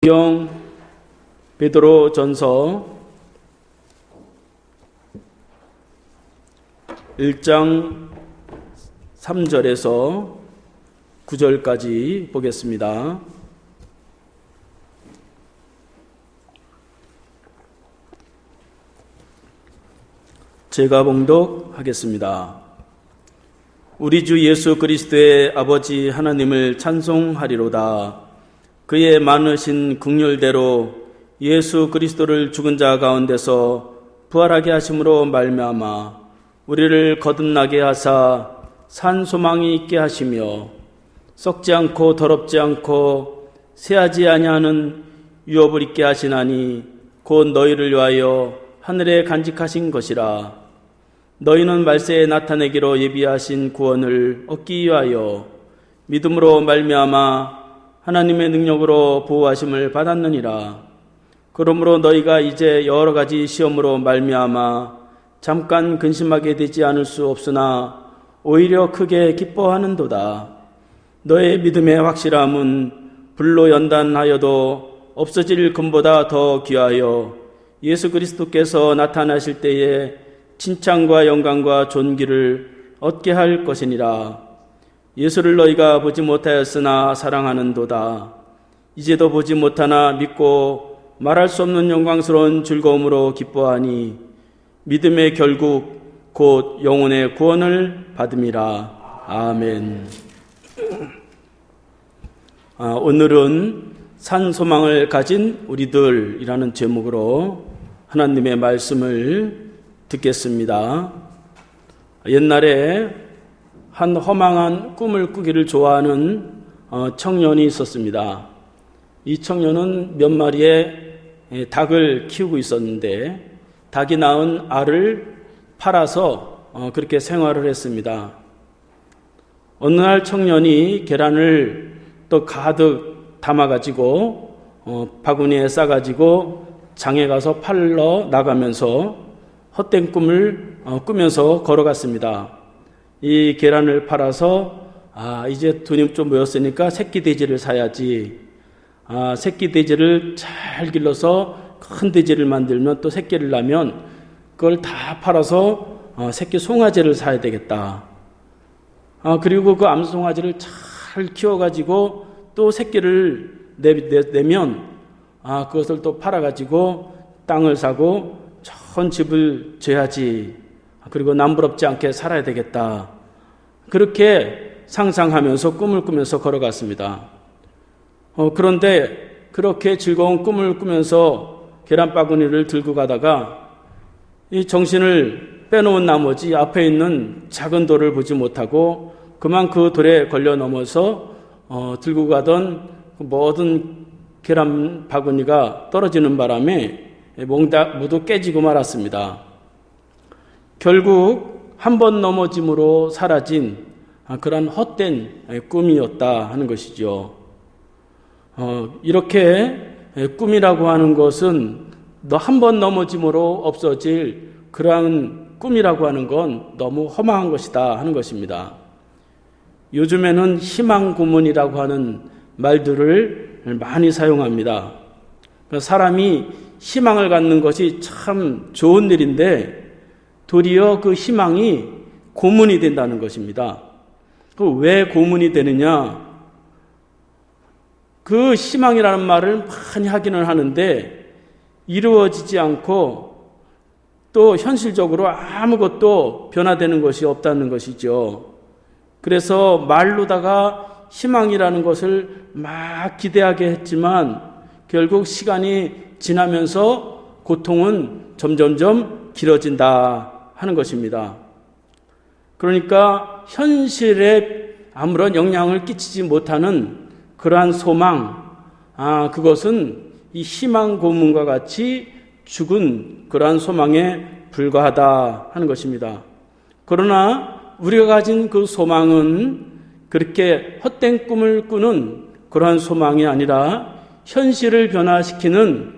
성경 베드로전서 1장 3절에서 9절까지 보겠습니다. 제가 봉독하겠습니다. 우리 주 예수 그리스도의 아버지 하나님을 찬송하리로다. 그의 많으신 긍휼대로 예수 그리스도를 죽은 자 가운데서 부활하게 하심으로 말미암아 우리를 거듭나게 하사 산 소망이 있게 하시며 썩지 않고 더럽지 않고 새하지 아니하는 유업을 있게 하시나니 곧 너희를 위하여 하늘에 간직하신 것이라. 너희는 말세에 나타내기로 예비하신 구원을 얻기 위하여 믿음으로 말미암아 하나님의 능력으로 보호하심을 받았느니라. 그러므로 너희가 이제 여러 가지 시험으로 말미암아 잠깐 근심하게 되지 않을 수 없으나 오히려 크게 기뻐하는도다. 너의 믿음의 확실함은 불로 연단하여도 없어질 금보다 더 귀하여 예수 그리스도께서 나타나실 때에 칭찬과 영광과 존귀를 얻게 할 것이니라. 예수를 너희가 보지 못하였으나 사랑하는도다. 이제도 보지 못하나 믿고 말할 수 없는 영광스러운 즐거움으로 기뻐하니 믿음의 결국 곧 영혼의 구원을 받음이라. 아멘. 오늘은 산 소망을 가진 우리들이라는 제목으로 하나님의 말씀을 듣겠습니다. 옛날에 한 허망한 꿈을 꾸기를 좋아하는 청년이 있었습니다. 이 청년은 몇 마리의 닭을 키우고 있었는데 닭이 낳은 알을 팔아서 그렇게 생활을 했습니다. 어느 날 청년이 계란을 또 가득 담아가지고 바구니에 싸가지고 장에 가서 팔러 나가면서 헛된 꿈을 꾸면서 걸어갔습니다. 이 계란을 팔아서 이제 돈이 좀 모였으니까 새끼 돼지를 사야지. 새끼 돼지를 잘 길러서 큰 돼지를 만들면 또 새끼를 낳으면 그걸 다 팔아서 새끼 송아지를 사야 되겠다. 그리고 그 암송아지를 잘 키워가지고 또 새끼를 내면 그것을 또 팔아가지고 땅을 사고 좋은 집을 지어야지. 그리고 남부럽지 않게 살아야 되겠다. 그렇게 상상하면서 꿈을 꾸면서 걸어갔습니다. 그런데 그렇게 즐거운 꿈을 꾸면서 계란바구니를 들고 가다가 이 정신을 빼놓은 나머지 앞에 있는 작은 돌을 보지 못하고 그만 그 돌에 걸려 넘어서 들고 가던 모든 계란바구니가 떨어지는 바람에 모두 깨지고 말았습니다. 결국 한 번 넘어짐으로 사라진 그런 헛된 꿈이었다 하는 것이죠. 이렇게 꿈이라고 하는 것은 너 한 번 넘어짐으로 없어질 그러한 꿈이라고 하는 건 너무 허망한 것이다 하는 것입니다. 요즘에는 희망 고문이라고 하는 말들을 많이 사용합니다. 사람이 희망을 갖는 것이 참 좋은 일인데 도리어 그 희망이 고문이 된다는 것입니다. 왜 고문이 되느냐? 그 희망이라는 말을 많이 하기는 하는데 이루어지지 않고 또 현실적으로 아무것도 변화되는 것이 없다는 것이죠. 그래서 말로다가 희망이라는 것을 막 기대하게 했지만 결국 시간이 지나면서 고통은 점점점 길어진다 하는 것입니다. 그러니까 현실에 아무런 영향을 끼치지 못하는 그러한 소망, 그것은 이 희망 고문과 같이 죽은 그러한 소망에 불과하다 하는 것입니다. 그러나 우리가 가진 그 소망은 그렇게 헛된 꿈을 꾸는 그러한 소망이 아니라 현실을 변화시키는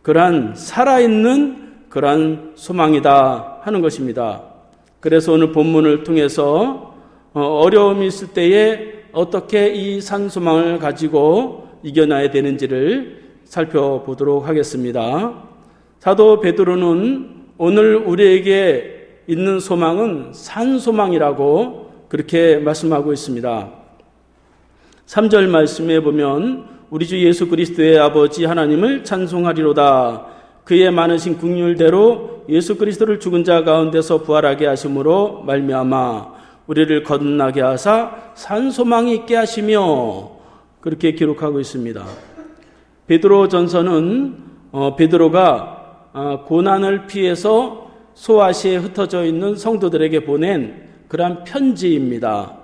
그러한 살아있는 그러한 소망이다 하는 것입니다. 그래서 오늘 본문을 통해서 어려움이 있을 때에 어떻게 이 산소망을 가지고 이겨나야 되는지를 살펴보도록 하겠습니다. 사도 베드로는 오늘 우리에게 있는 소망은 산소망이라고 그렇게 말씀하고 있습니다. 3절 말씀에 보면 우리 주 예수 그리스도의 아버지 하나님을 찬송하리로다. 그의 많으신 긍휼대로 예수 그리스도를 죽은 자 가운데서 부활하게 하심으로 말미암아 우리를 거듭나게 하사 산소망이 있게 하시며, 그렇게 기록하고 있습니다. 베드로 전서는 베드로가 고난을 피해서 소아시아에 흩어져 있는 성도들에게 보낸 그러한 편지입니다.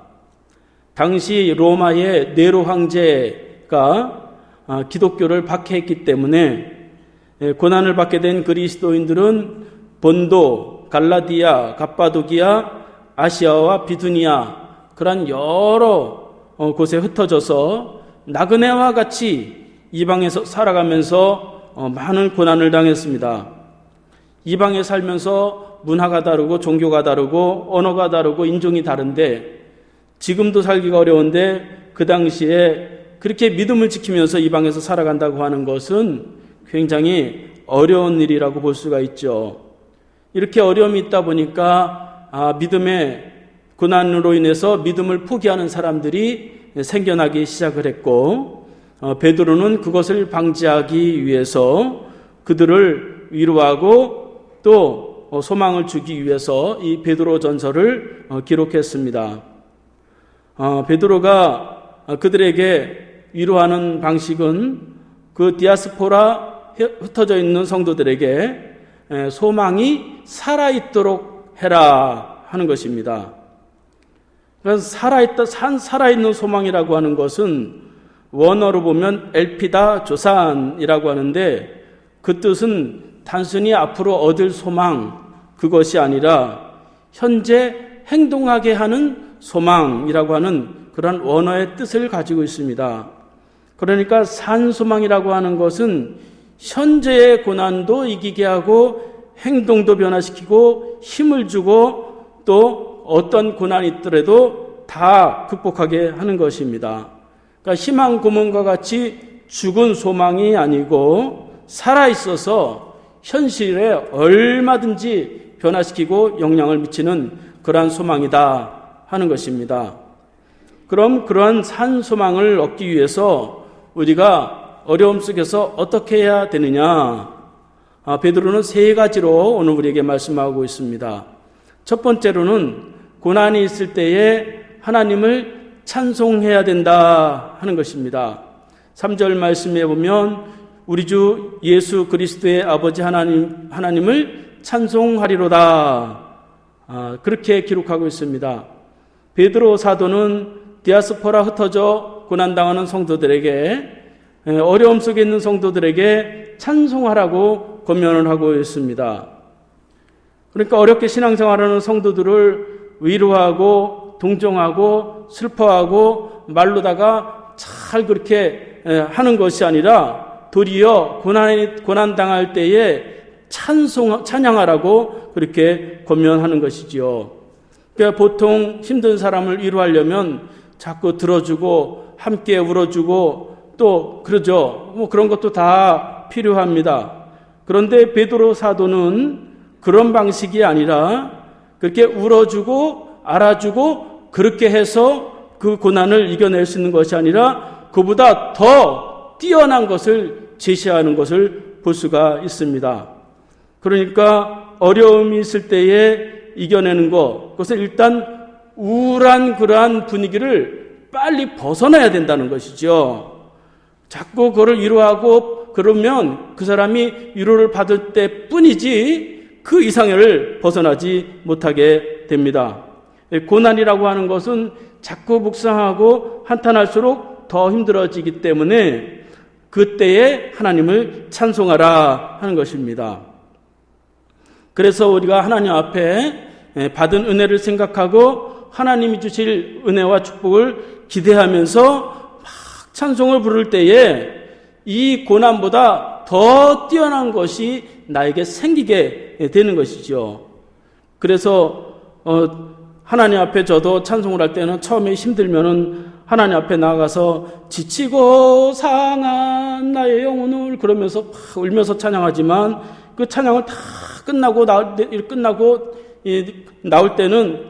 당시 로마의 네로 황제가 기독교를 박해했기 때문에 고난을 받게 된 그리스도인들은 본도, 갈라디아, 갑바도기아, 아시아와 비두니아, 그런 여러 곳에 흩어져서 나그네와 같이 이방에서 살아가면서 많은 고난을 당했습니다. 이방에 살면서 문화가 다르고 종교가 다르고 언어가 다르고 인종이 다른데 지금도 살기가 어려운데 그 당시에 그렇게 믿음을 지키면서 이방에서 살아간다고 하는 것은 굉장히 어려운 일이라고 볼 수가 있죠. 이렇게 어려움이 있다 보니까 믿음의 고난으로 인해서 믿음을 포기하는 사람들이 생겨나기 시작을 했고, 베드로는 그것을 방지하기 위해서 그들을 위로하고 또 소망을 주기 위해서 이 베드로 전서를 기록했습니다. 베드로가 그들에게 위로하는 방식은 그 디아스포라 흩어져 있는 성도들에게 소망이 살아있도록 해라 하는 것입니다. 그래서 살아있는 소망이라고 하는 것은 원어로 보면 엘피다 조산이라고 하는데, 그 뜻은 단순히 앞으로 얻을 소망, 그것이 아니라 현재 행동하게 하는 소망이라고 하는 그런 원어의 뜻을 가지고 있습니다. 그러니까 산소망이라고 하는 것은 현재의 고난도 이기게 하고 행동도 변화시키고 힘을 주고 또 어떤 고난이 있더라도 다 극복하게 하는 것입니다. 그러니까 희망 고문과 같이 죽은 소망이 아니고 살아있어서 현실에 얼마든지 변화시키고 영향을 미치는 그러한 소망이다 하는 것입니다. 그럼 그러한 산소망을 얻기 위해서 우리가 어려움 속에서 어떻게 해야 되느냐? 베드로는 세 가지로 오늘 우리에게 말씀하고 있습니다. 첫 번째로는 고난이 있을 때에 하나님을 찬송해야 된다 하는 것입니다. 3절 말씀에 보면 우리 주 예수 그리스도의 아버지 하나님을 찬송하리로다, 그렇게 기록하고 있습니다. 베드로 사도는 디아스포라 흩어져 고난당하는 성도들에게, 어려움 속에 있는 성도들에게 찬송하라고 권면을 하고 있습니다. 그러니까 어렵게 신앙생활하는 성도들을 위로하고 동정하고 슬퍼하고 말로다가 잘 그렇게 하는 것이 아니라 도리어 고난 당할 때에 찬양하라고 그렇게 권면하는 것이지요. 그러니까 보통 힘든 사람을 위로하려면 자꾸 들어주고 함께 울어주고 또 그러죠. 그런 것도 다 필요합니다. 그런데 베드로 사도는 그런 방식이 아니라 그렇게 울어주고 알아주고 그렇게 해서 그 고난을 이겨낼 수 있는 것이 아니라 그보다 더 뛰어난 것을 제시하는 것을 볼 수가 있습니다. 그러니까 어려움이 있을 때에 이겨내는 것, 그것은 일단 우울한 그러한 분위기를 빨리 벗어나야 된다는 것이죠. 자꾸 그걸 위로하고 그러면 그 사람이 위로를 받을 때 뿐이지 그 이상을 벗어나지 못하게 됩니다. 고난이라고 하는 것은 자꾸 묵상하고 한탄할수록 더 힘들어지기 때문에 그때에 하나님을 찬송하라 하는 것입니다. 그래서 우리가 하나님 앞에 받은 은혜를 생각하고 하나님이 주실 은혜와 축복을 기대하면서 막 찬송을 부를 때에 이 고난보다 더 뛰어난 것이 나에게 생기게 되는 것이죠. 그래서 하나님 앞에 저도 찬송을 할 때는 처음에 힘들면은 하나님 앞에 나가서 지치고 상한 나의 영혼을 그러면서 울면서 찬양하지만 그 찬양을 다 끝나고 나올 때는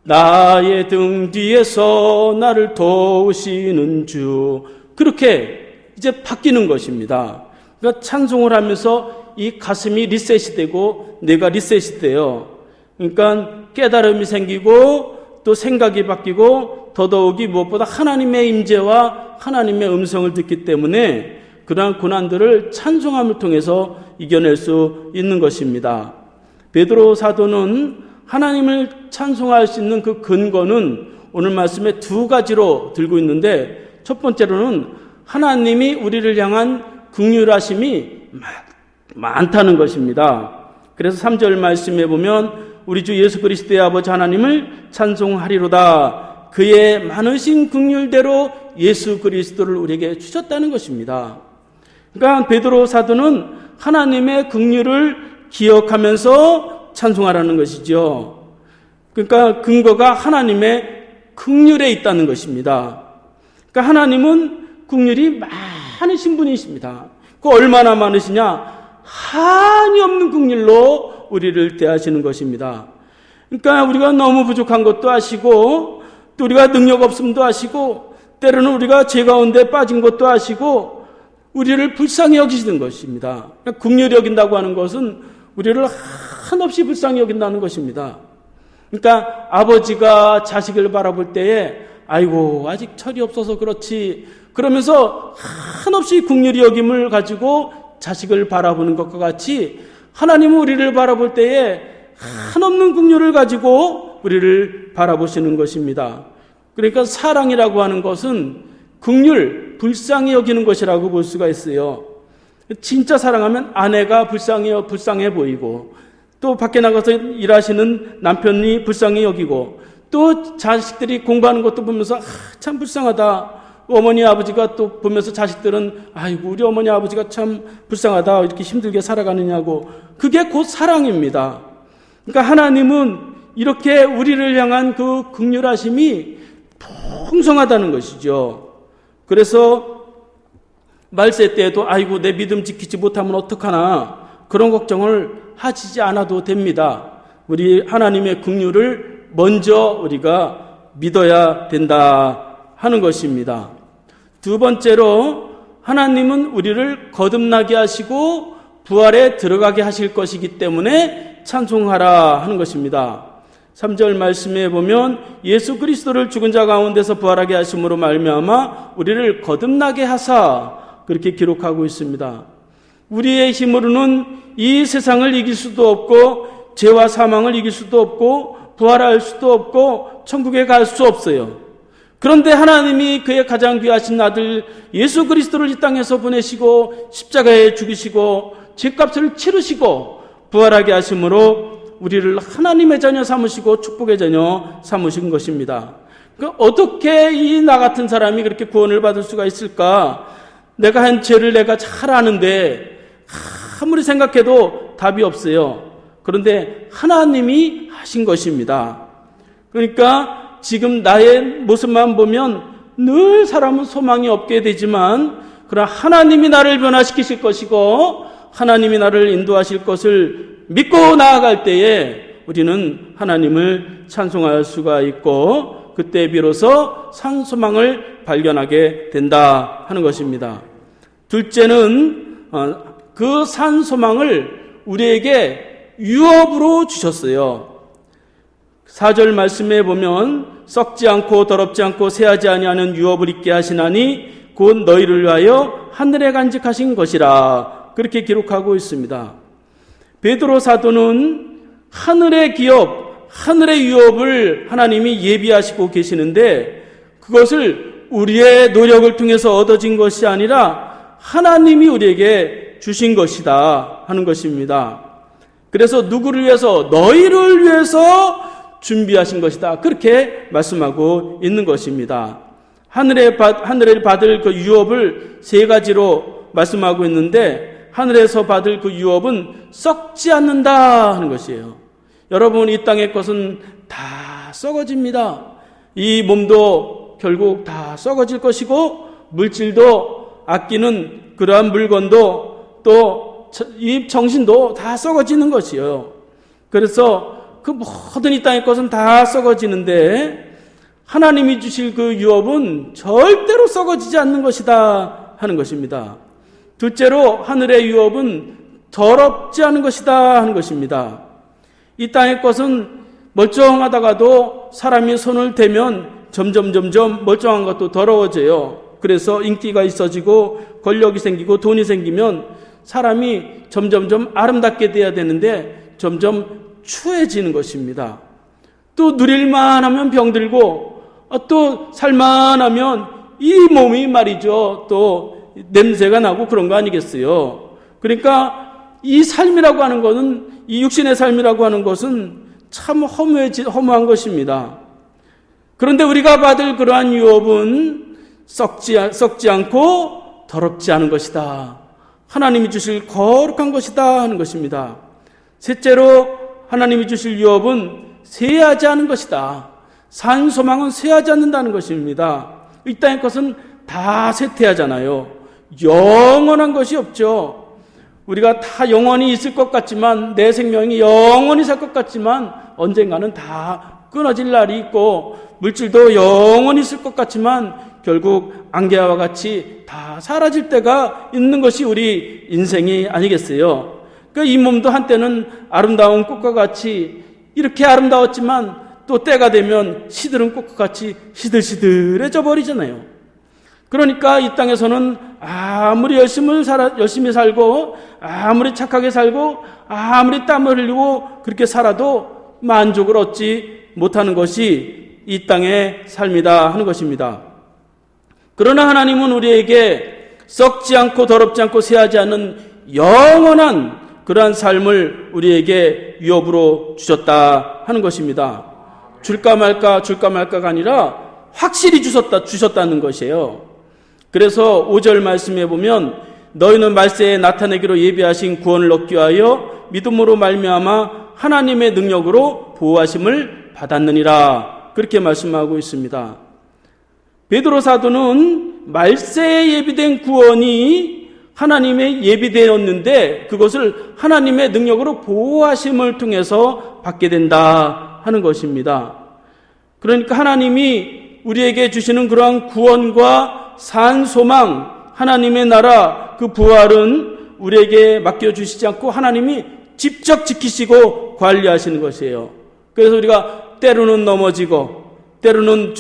나의 등 뒤에서 나를 도우시는 주, 그렇게 이제 바뀌는 것입니다. 그러니까 찬송을 하면서 이 가슴이 리셋이 되고 뇌가 리셋이 돼요. 그러니까 깨달음이 생기고 또 생각이 바뀌고 더더욱이 무엇보다 하나님의 임재와 하나님의 음성을 듣기 때문에 그러한 고난들을 찬송함을 통해서 이겨낼 수 있는 것입니다. 베드로 사도는 하나님을 찬송할 수 있는 그 근거는 오늘 말씀에 두 가지로 들고 있는데, 첫 번째로는 하나님이 우리를 향한 긍휼하심이 많다는 것입니다. 그래서 3절 말씀에 보면 우리 주 예수 그리스도의 아버지 하나님을 찬송하리로다. 그의 많으신 긍휼대로 예수 그리스도를 우리에게 주셨다는 것입니다. 그러니까 베드로 사도는 하나님의 긍휼을 기억하면서 찬송하라는 것이죠. 그러니까 근거가 하나님의 긍휼에 있다는 것입니다. 그러니까 하나님은 긍휼이 많으신 분이십니다. 그 얼마나 많으시냐? 한이 없는 긍휼로 우리를 대하시는 것입니다. 그러니까 우리가 너무 부족한 것도 아시고, 또 우리가 능력 없음도 아시고, 때로는 우리가 죄 가운데 빠진 것도 아시고, 우리를 불쌍히 여기시는 것입니다. 그러니까 긍휼히 여긴다고 하는 것은 우리를 한없이 불쌍히 여긴다는 것입니다. 그러니까 아버지가 자식을 바라볼 때에 아이고 아직 철이 없어서 그렇지 그러면서 한없이 긍휼히 여김을 가지고 자식을 바라보는 것과 같이 하나님은 우리를 바라볼 때에 한없는 긍휼을 가지고 우리를 바라보시는 것입니다. 그러니까 사랑이라고 하는 것은 긍휼, 불쌍히 여기는 것이라고 볼 수가 있어요. 진짜 사랑하면 아내가 불쌍해 보이고, 또 밖에 나가서 일하시는 남편이 불쌍히 여기고, 또 자식들이 공부하는 것도 보면서 참 불쌍하다. 어머니 아버지가 또 보면서 자식들은 아이고 우리 어머니 아버지가 참 불쌍하다, 이렇게 힘들게 살아가느냐고. 그게 곧 사랑입니다. 그러니까 하나님은 이렇게 우리를 향한 그 긍휼하심이 풍성하다는 것이죠. 그래서 말세 때에도 아이고 내 믿음 지키지 못하면 어떡하나 그런 걱정을 하시지 않아도 됩니다. 우리 하나님의 긍휼을 먼저 우리가 믿어야 된다 하는 것입니다. 두 번째로 하나님은 우리를 거듭나게 하시고 부활에 들어가게 하실 것이기 때문에 찬송하라 하는 것입니다. 3절 말씀에 보면 예수 그리스도를 죽은 자 가운데서 부활하게 하심으로 말미암아 우리를 거듭나게 하사, 그렇게 기록하고 있습니다. 우리의 힘으로는 이 세상을 이길 수도 없고 죄와 사망을 이길 수도 없고 부활할 수도 없고 천국에 갈 수 없어요. 그런데 하나님이 그의 가장 귀하신 아들 예수 그리스도를 이 땅에서 보내시고 십자가에 죽이시고 죄값을 치르시고 부활하게 하심으로 우리를 하나님의 자녀 삼으시고 축복의 자녀 삼으신 것입니다. 그러니까 어떻게 이 나 같은 사람이 그렇게 구원을 받을 수가 있을까? 내가 한 죄를 내가 잘 아는데 아무리 생각해도 답이 없어요. 그런데 하나님이 하신 것입니다. 그러니까 지금 나의 모습만 보면 늘 사람은 소망이 없게 되지만, 그러나 하나님이 나를 변화시키실 것이고 하나님이 나를 인도하실 것을 믿고 나아갈 때에 우리는 하나님을 찬송할 수가 있고 그때 비로소 산 소망을 발견하게 된다 하는 것입니다. 둘째는 그 산 소망을 우리에게 유업으로 주셨어요. 4절 말씀에 보면 썩지 않고 더럽지 않고 새하지 아니하는 유업을 있게 하시나니 곧 너희를 위하여 하늘에 간직하신 것이라, 그렇게 기록하고 있습니다. 베드로 사도는 하늘의 기업, 하늘의 유업을 하나님이 예비하시고 계시는데 그것을 우리의 노력을 통해서 얻어진 것이 아니라 하나님이 우리에게 주신 것이다 하는 것입니다. 그래서 누구를 위해서? 너희를 위해서 준비하신 것이다, 그렇게 말씀하고 있는 것입니다. 하늘에 받을 그 유업을 세 가지로 말씀하고 있는데 하늘에서 받을 그 유업은 썩지 않는다 하는 것이에요. 여러분, 이 땅의 것은 다 썩어집니다. 이 몸도 결국 다 썩어질 것이고 물질도 아끼는 그러한 물건도 또 이 정신도 다 썩어지는 것이요. 그래서 그 모든 이 땅의 것은 다 썩어지는데 하나님이 주실 그 유업은 절대로 썩어지지 않는 것이다 하는 것입니다. 둘째로 하늘의 유업은 더럽지 않은 것이다 하는 것입니다. 이 땅의 것은 멀쩡하다가도 사람이 손을 대면 점점 멀쩡한 것도 더러워져요. 그래서 인기가 있어지고 권력이 생기고 돈이 생기면 사람이 점점 아름답게 돼야 되는데 점점 추해지는 것입니다. 또 누릴만 하면 병들고 또 살만하면 이 몸이 말이죠. 또 냄새가 나고 그런 거 아니겠어요. 그러니까 이 삶이라고 하는 것은, 이 육신의 삶이라고 하는 것은 참 허무한 것입니다. 그런데 우리가 받을 그러한 유업은 썩지 않고 더럽지 않은 것이다. 하나님이 주실 거룩한 것이다 하는 것입니다. 셋째로 하나님이 주실 유업은 쇠하지 않은 것이다. 산 소망은 쇠하지 않는다는 것입니다. 이 땅의 것은 다 쇠퇴하잖아요. 영원한 것이 없죠. 우리가 다 영원히 있을 것 같지만, 내 생명이 영원히 살 것 같지만 언젠가는 다 끊어질 날이 있고, 물질도 영원히 있을 것 같지만 결국 안개와 같이 다 사라질 때가 있는 것이 우리 인생이 아니겠어요. 그러니까 이 몸도 한때는 아름다운 꽃과 같이 이렇게 아름다웠지만 또 때가 되면 시들은 꽃과 같이 시들시들해져 버리잖아요. 그러니까 이 땅에서는 아무리 열심히 살고 아무리 착하게 살고 아무리 땀을 흘리고 그렇게 살아도 만족을 얻지 못하는 것이 이 땅의 삶이다 하는 것입니다. 그러나 하나님은 우리에게 썩지 않고 더럽지 않고 쇠하지 않는 영원한 그러한 삶을 우리에게 유업으로 주셨다 하는 것입니다. 줄까 말까가 아니라 확실히 주셨다는 것이에요. 그래서 5절 말씀에 보면 너희는 말세에 나타내기로 예비하신 구원을 얻기 위하여 믿음으로 말미암아 하나님의 능력으로 보호하심을 받았느니라, 그렇게 말씀하고 있습니다. 베드로 사도는 말세에 예비된 구원이 하나님의 예비되었는데 그것을 하나님의 능력으로 보호하심을 통해서 받게 된다 하는 것입니다. 그러니까 하나님이 우리에게 주시는 그러한 구원과 산 소망, 하나님의 나라, 그 부활은 우리에게 맡겨주시지 않고 하나님이 직접 지키시고 관리하시는 것이에요. 그래서 우리가 때로는 넘어지고 때로는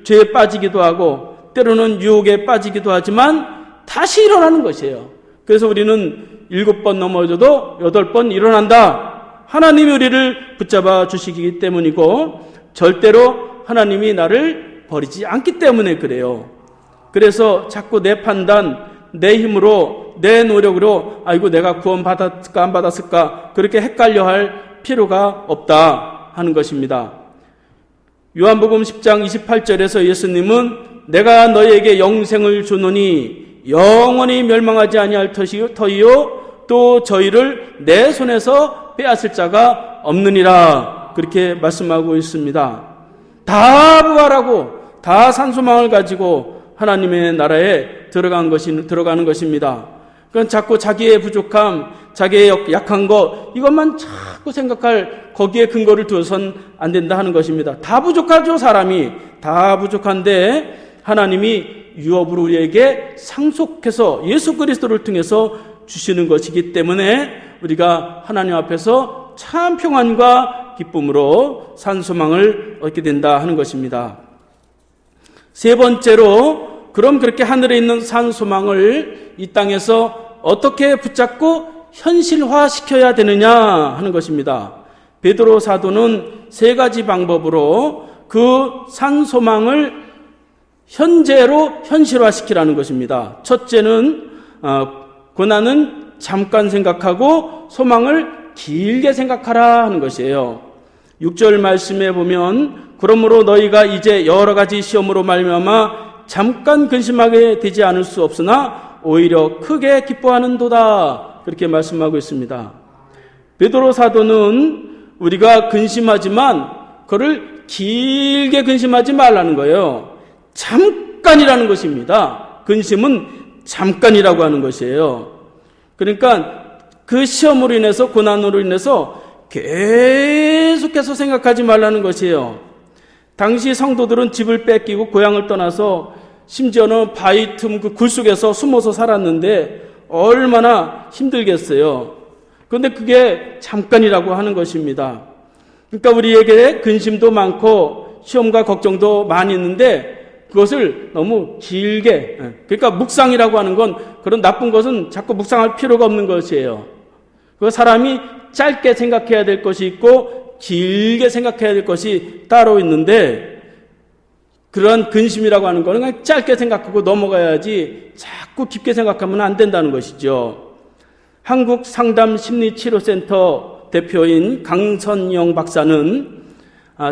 죄에 빠지기도 하고 때로는 유혹에 빠지기도 하지만 다시 일어나는 것이에요. 그래서 우리는 7번 넘어져도 8번 일어난다. 하나님이 우리를 붙잡아 주시기 때문이고 절대로 하나님이 나를 버리지 않기 때문에 그래요. 그래서 자꾸 내 판단, 내 힘으로, 내 노력으로 아이고 내가 구원 받았을까 안 받았을까 그렇게 헷갈려 할 필요가 없다 하는 것입니다. 요한복음 10장 28절에서 예수님은 내가 너희에게 영생을 주노니 영원히 멸망하지 아니할 터이요 또 저희를 내 손에서 빼앗을 자가 없느니라, 그렇게 말씀하고 있습니다. 다 부활하고 다 산소망을 가지고 하나님의 나라에 들어가는 것입니다. 그건 자꾸 자기의 부족함, 자기의 약한 것 이것만 자꾸 생각할, 거기에 근거를 두어선 안 된다 하는 것입니다. 다 부족하죠. 사람이 다 부족한데 하나님이 유업으로 우리에게 상속해서 예수 그리스도를 통해서 주시는 것이기 때문에 우리가 하나님 앞에서 참 평안과 기쁨으로 산소망을 얻게 된다 하는 것입니다. 세 번째로, 그럼 그렇게 하늘에 있는 산소망을 이 땅에서 어떻게 붙잡고 현실화시켜야 되느냐 하는 것입니다. 베드로 사도는 3가지 방법으로 그 산소망을 현재로 현실화시키라는 것입니다. 첫째는 고난은 잠깐 생각하고 소망을 길게 생각하라 하는 것이에요. 6절 말씀에 보면 그러므로 너희가 이제 여러 가지 시험으로 말미암아 잠깐 근심하게 되지 않을 수 없으나 오히려 크게 기뻐하는도다, 그렇게 말씀하고 있습니다. 베드로 사도는 우리가 근심하지만 그를 길게 근심하지 말라는 거예요. 잠깐이라는 것입니다. 근심은 잠깐이라고 하는 것이에요. 그러니까 그 시험으로 인해서, 고난으로 인해서 계속해서 생각하지 말라는 것이에요. 당시 성도들은 집을 뺏기고 고향을 떠나서 심지어는 바위 틈 그 굴 속에서 숨어서 살았는데 얼마나 힘들겠어요. 그런데 그게 잠깐이라고 하는 것입니다. 그러니까 우리에게 근심도 많고 시험과 걱정도 많이 있는데 그것을 너무 길게, 그러니까 묵상이라고 하는 건, 그런 나쁜 것은 자꾸 묵상할 필요가 없는 것이에요. 그 사람이 짧게 생각해야 될 것이 있고 길게 생각해야 될 것이 따로 있는데, 그런 근심이라고 하는 거는 그냥 짧게 생각하고 넘어가야지 자꾸 깊게 생각하면 안 된다는 것이죠. 한국 상담 심리치료센터 대표인 강선영 박사는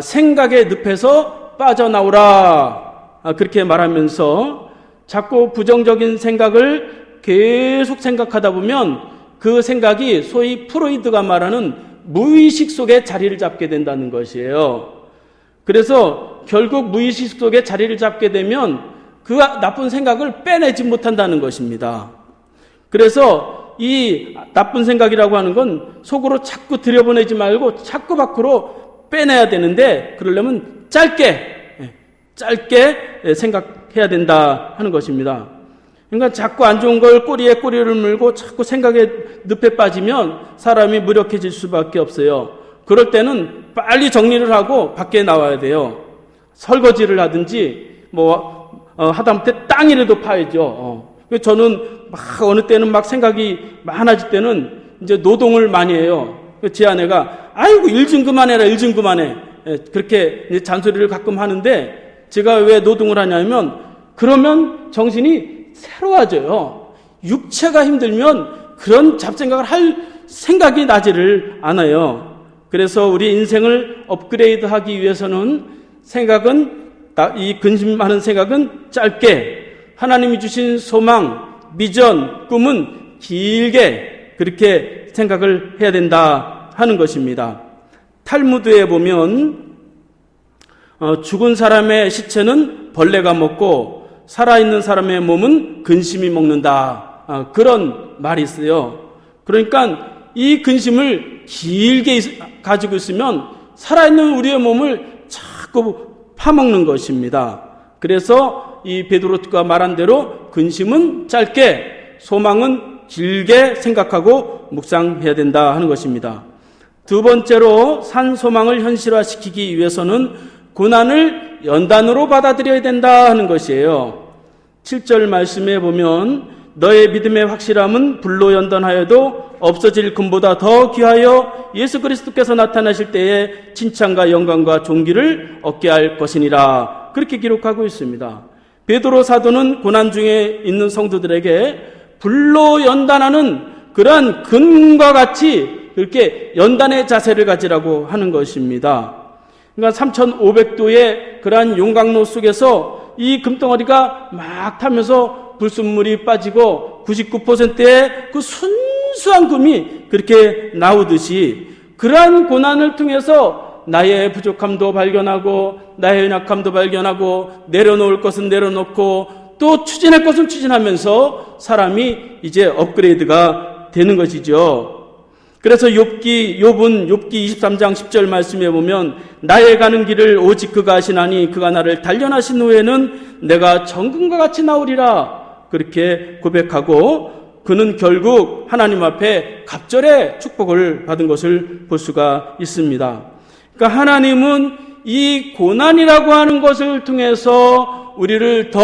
생각의 늪에서 빠져나오라, 그렇게 말하면서 자꾸 부정적인 생각을 계속 생각하다 보면 그 생각이 소위 프로이드가 말하는 무의식 속에 자리를 잡게 된다는 것이에요. 그래서 결국 무의식 속에 자리를 잡게 되면 그 나쁜 생각을 빼내지 못한다는 것입니다. 그래서 이 나쁜 생각이라고 하는 건 속으로 자꾸 들여보내지 말고 자꾸 밖으로 빼내야 되는데, 그러려면 짧게 생각해야 된다 하는 것입니다. 그러니까 자꾸 안 좋은 걸 꼬리에 꼬리를 물고 자꾸 생각의 늪에 빠지면 사람이 무력해질 수밖에 없어요. 그럴 때는 빨리 정리를 하고 밖에 나와야 돼요. 설거지를 하든지 하다못해 땅이라도 파야죠. 저는 어느 때는 생각이 많아질 때는 이제 노동을 많이 해요. 제 아내가 아이고 일 좀 그만해라, 일 좀 그만해, 그렇게 잔소리를 가끔 하는데, 제가 왜 노동을 하냐면 그러면 정신이 새로워져요. 육체가 힘들면 그런 잡생각을 할 생각이 나지를 않아요. 그래서 우리 인생을 업그레이드하기 위해서는 이 근심 많은 생각은 짧게, 하나님이 주신 소망, 비전, 꿈은 길게 그렇게 생각을 해야 된다 하는 것입니다. 탈무드에 보면 죽은 사람의 시체는 벌레가 먹고 살아있는 사람의 몸은 근심이 먹는다, 그런 말이 있어요. 그러니까 이 근심을 길게 가지고 있으면 살아있는 우리의 몸을 자꾸 파먹는 것입니다. 그래서 이 베드로가 말한 대로 근심은 짧게, 소망은 길게 생각하고 묵상해야 된다 하는 것입니다. 두 번째로 산 소망을 현실화시키기 위해서는 고난을 연단으로 받아들여야 된다 하는 것이에요. 7절 말씀에 보면 너의 믿음의 확실함은 불로 연단하여도 없어질 금보다 더 귀하여 예수 그리스도께서 나타나실 때에 칭찬과 영광과 존귀를 얻게 할 것이니라, 그렇게 기록하고 있습니다. 베드로 사도는 고난 중에 있는 성도들에게 불로 연단하는 그러한 금과 같이 그렇게 연단의 자세를 가지라고 하는 것입니다. 그러니까 3,500도의 그러한 용광로 속에서 이 금덩어리가 막 타면서 불순물이 빠지고 99%의 그 순수한 금이 그렇게 나오듯이, 그러한 고난을 통해서 나의 부족함도 발견하고 나의 연약함도 발견하고 내려놓을 것은 내려놓고 또 추진할 것은 추진하면서 사람이 이제 업그레이드가 되는 것이죠. 그래서 욥은 23장 10절 말씀에 보면 나의 가는 길을 오직 그가 아시나니 그가 나를 단련하신 후에는 내가 정금과 같이 나오리라, 그렇게 고백하고 그는 결국 하나님 앞에 갑절의 축복을 받은 것을 볼 수가 있습니다. 그러니까 하나님은 이 고난이라고 하는 것을 통해서 우리를 더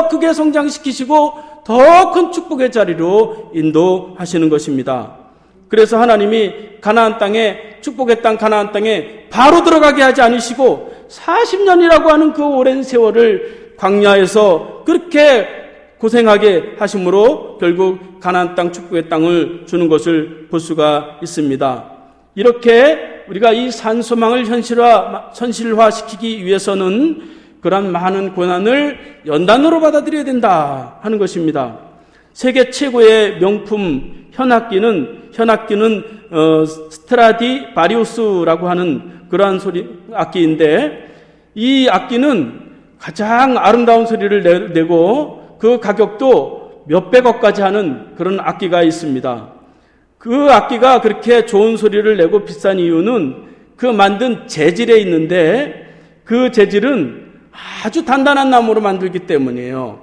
크게 성장시키시고 더 큰 축복의 자리로 인도하시는 것입니다. 그래서 하나님이 가나안 땅에, 축복의 땅 가나안 땅에 바로 들어가게 하지 않으시고 40년이라고 하는 그 오랜 세월을 광야에서 그렇게 고생하게 하심으로 결국 가나안 땅, 축복의 땅을 주는 것을 볼 수가 있습니다. 이렇게 우리가 이 산소망을 현실화시키기 위해서는 그런 많은 고난을 연단으로 받아들여야 된다 하는 것입니다. 세계 최고의 명품 현악기는 스트라디바리우스라고 하는 그러한 악기인데, 이 악기는 가장 아름다운 소리를 내고 그 가격도 몇백억까지 하는 그런 악기가 있습니다. 그 악기가 그렇게 좋은 소리를 내고 비싼 이유는 그 만든 재질에 있는데 그 재질은 아주 단단한 나무로 만들기 때문이에요.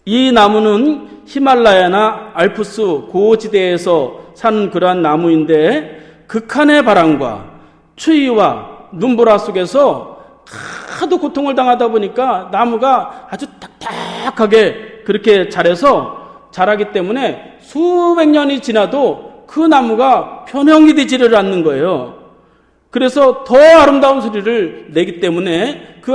이 나무는 히말라야나 알프스 고지대에서 사는 그러한 나무인데 극한의 바람과 추위와 눈보라 속에서 하도 고통을 당하다 보니까 나무가 아주 딱딱하게 그렇게 자라기 때문에 수백 년이 지나도 그 나무가 변형이 되지를 않는 거예요. 그래서 더 아름다운 소리를 내기 때문에 그